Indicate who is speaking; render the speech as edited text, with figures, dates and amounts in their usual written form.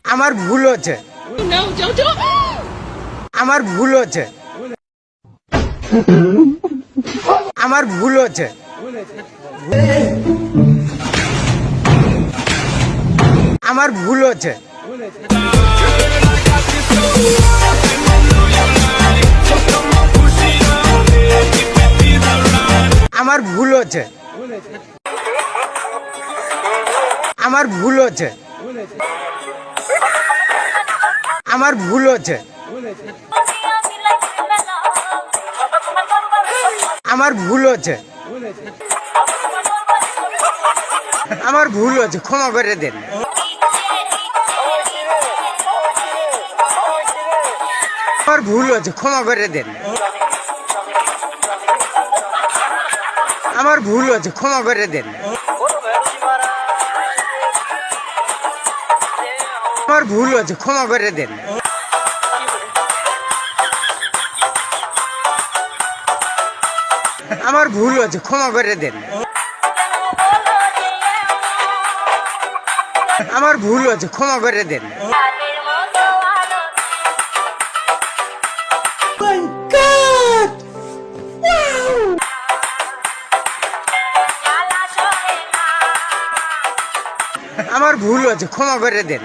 Speaker 1: আমার ভুল হচ্ছে, আমার ভুল হচ্ছে, আমার ভুল হচ্ছে, আমার ভুল হচ্ছে, আমার ভুল হচ্ছে, আমার ভুল হচ্ছে, আমার ভুল হচ্ছে, আমার ভুল হচ্ছে, আমার ভুল হচ্ছে, ক্ষমা করে দেন। আমার ভুল হচ্ছে, ক্ষমা করে দেন। আমার ভুল হচ্ছে, ক্ষমা করে দেন। আমার ভুল হচ্ছে, ক্ষমা করে দেন। আমার ভুল হচ্ছে, ক্ষমা করে দেন। আমার ভুল হচ্ছে, ক্ষমা করে দেন। আমার ভুল হচ্ছে, ক্ষমা করে দেন।